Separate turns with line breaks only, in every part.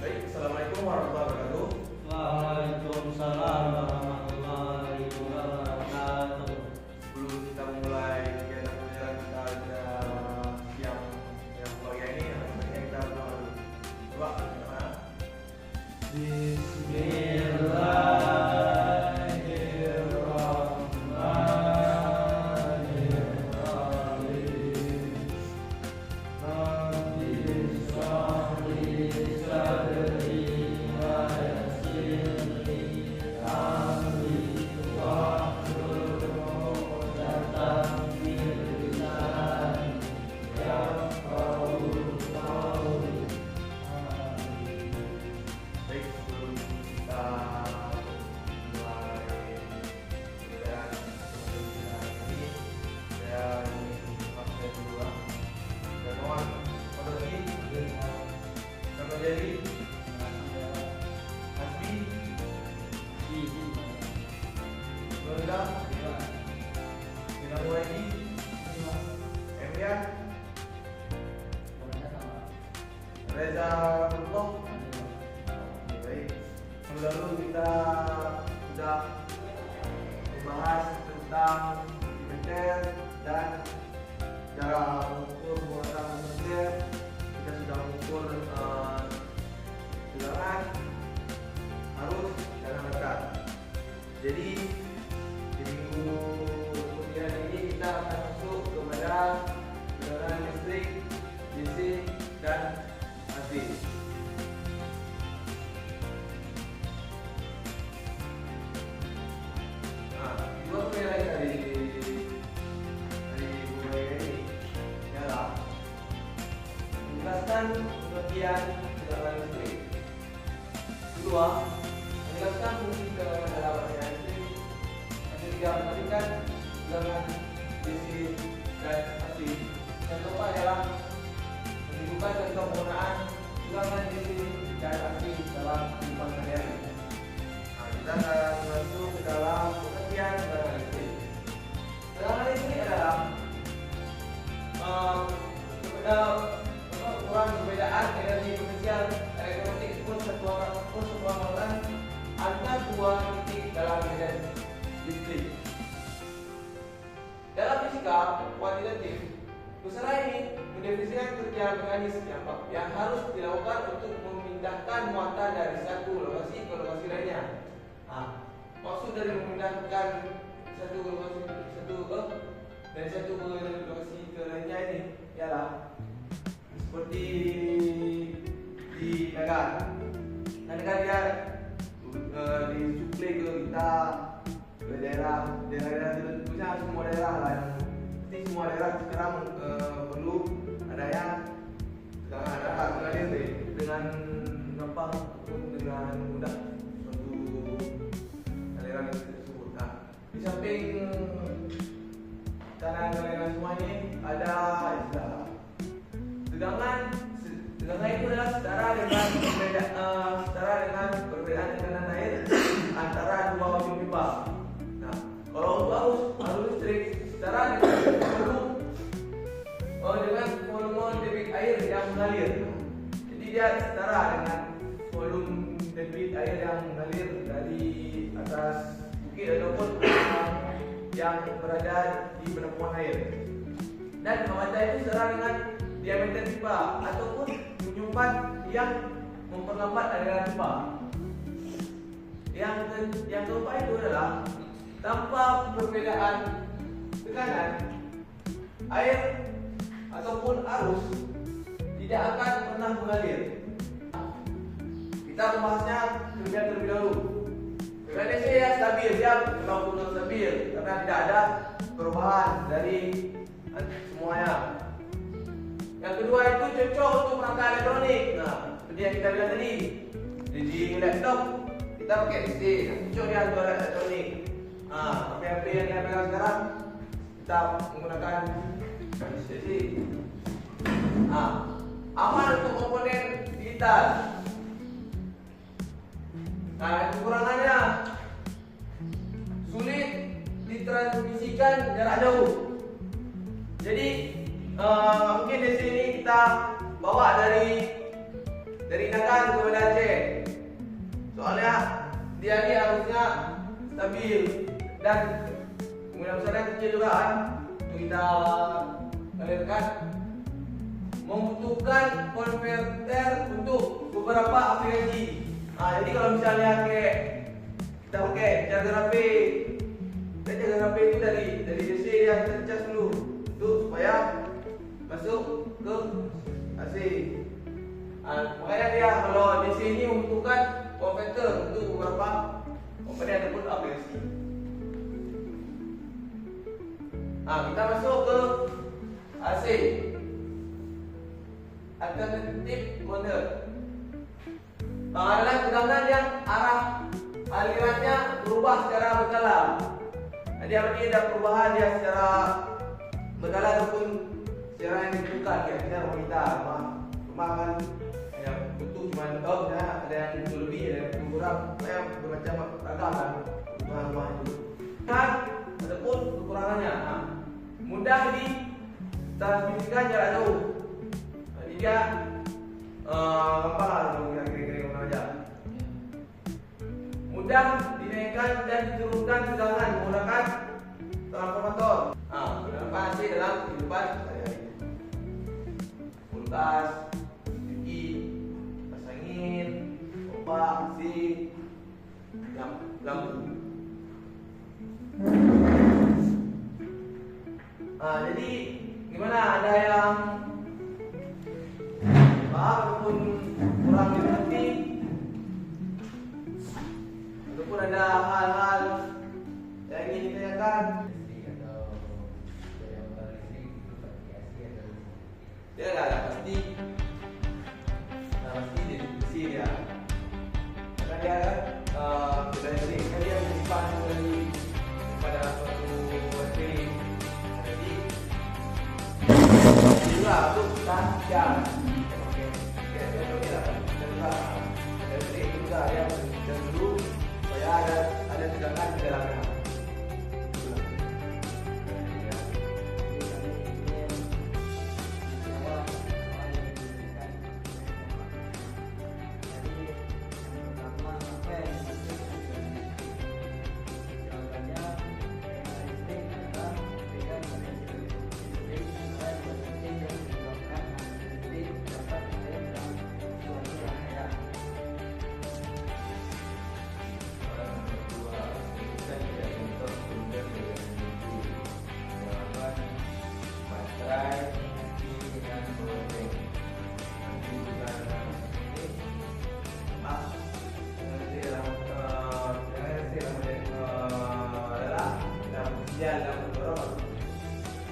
Baik, Assalamualaikum warahmatullahi wabarakatuh.
Waalaikumsalam warahmatullahi wabarakatuh.
Sebelum kita mulai kegiatan pelajaran kita siang yang pagi ini, sebaiknya kita berdoa dulu. Coba, gimana? Baik, sebelum kita mulai pelajaran ini, saya ingin mengucapkan dulu dan mohon untuk ini dan menjadi Hasbi Bunda Bina Muhaji Emrian Reza Kultoh. Baik, lalu kita sudah membahas tentang meter dan cara mengukur muatan meter. Kita sudah mengukur tegangan, arus, dan angkat. Jadi di minggu kemudian ini kita akan masuk kepada tegangan listrik, DC, dan AC. Dua penilaian dari buku ini adalah menjelaskan pengertian tegangan listrik. Kedua, menjelaskan fungsi tegangan dalam aliran listrik. Yang ketiga, membandingkan tegangan DC dan AC. Yang keempat adalah menunjukkan contoh penggunaan tegangan DC dan AC dalam kehidupan sehari-hari. Kita akan masuk ke dalam pengertian tegangan listrik. Tegangan listrik adalah ukuran perbedaan energi potensial elektronik persatuan antara dua titik dalam medan listrik. Dalam fisika kuantitatif, usaha ini mendefinisikan kerja mekanis yang harus dilakukan untuk memindahkan muatan dari satu lokasi ke lokasi lainnya. Maksud dari memindahkan satu lokasi ke lainnya ini ialah seperti di negara. Negara dia disuplai ke kita ke daerah tentunya semua daerah lah. Pasti semua daerah sekarang perlu adanya tegangan mengalir dengan gampang dengan mudah suatu aliran tersebut. Di samping aliran semua ini ada istilah tegangan itu adalah setara dengan perbedaan tekanan air antara dua ujung pipa. Kalau untuk arus listrik setara dengan volume debit air yang mengalir. Jadi dia setara dengan volume debit air yang mengalir dari atas bukit ataupun yang berada di penampungan air. Dan membaca itu setara dengan diameter pipa ataupun penyumpat yang memperlambat aliran pipa. Yang keempat itu adalah tanpa perbedaan tekanan air ataupun arus tidak akan pernah mengalir. Kita membahasnya terlebih dahulu. Karena dia stabil, dia memang betul stabil karena tidak ada perubahan dari semuanya. Yang kedua itu cocok untuk perangkat elektronik. Seperti yang kita bilang tadi, di laptop kita pakai DC, cocok dia untuk elektronik. HP yang kita pegang sekarang kita menggunakan DC. Aman untuk komponen digital. Kekurangannya sulit ditransmisikan jarak jauh. Jadi mungkin di sini kita bawa dari Nagan ke Banda Aceh Soalnya dia ini harusnya stabil dan kemudian besarnya kecil juga kan. Untuk kita alirkan membutuhkan konverter untuk beberapa aplikasi. Nah, jadi kalau misalnya kita pakai charger HP, charger HP itu dari DC dia kita cas dulu, itu supaya masuk ke AC. Makanya dia kalau DC ini membutuhkan konverter untuk beberapa komponen ataupun aplikasi. Kita masuk ke AC, alternatif mode. Adalah tegangan yang arah alirannya berubah secara berkala. Jadi apabila ada perubahan dia secara berkala ataupun secara yang ditentukan, kita kita rumah kan ya butuh cuma ada yang butuh lebih, ada yang butuh kurang, saya bermacam ragam kan rumah itu. Kan ataupun kekurangannya. Mudah ditransmisikan jarak jauh. Jadi dia gampang lah kira-kira mana aja. Mudah dinaikkan dan diturunkan tegangan menggunakan transformator. Kenapa sih dalam kehidupan sehari-hari? Kulkas, cuci, kipas angin, pompa, AC, lampu. Jadi gimana, ada yang paham ataupun kurang dimengerti, ataupun ada hal-hal yang ingin ditanyakan? Dia nggak ada pasti di dia. Karena dia sudah dari dia menyimpan pada suatu materi. Jadi juga untuk tajam. Juga dia dan dulu supaya ada tegangan di dalamnya.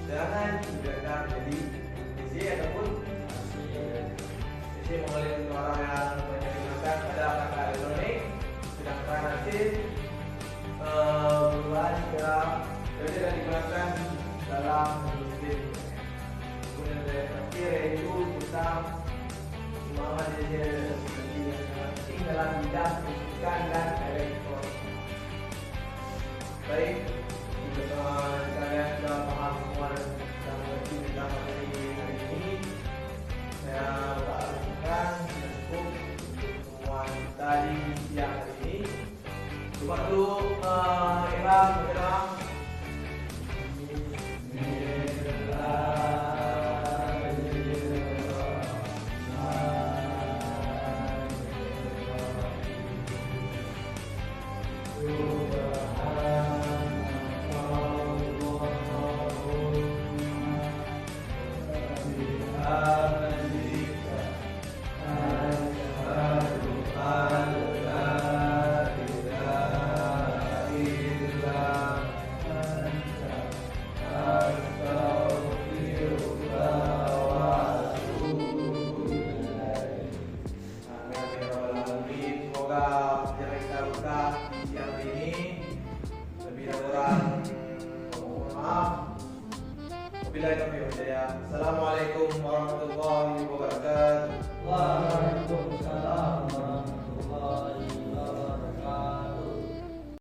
Jangan dibiarkan jadi DC ataupun DC mengalir ke orang yang banyak digunakan pada perangkat elektronik, sedangkan nanti perubahan secara jadi akan digunakan dalam industri. Kemudian yang terakhir yaitu tentang pemahaman DC yang penting dalam bidang pendidikan dan elektronik. Baik, kalian sudah paham semua dan mengerti tentang materi hari ini. Saya berharap cukup untuk semua tadi siang hari ini. Coba dulu Imam berdoa. Assalamualaikum warahmatullahi wabarakatuh.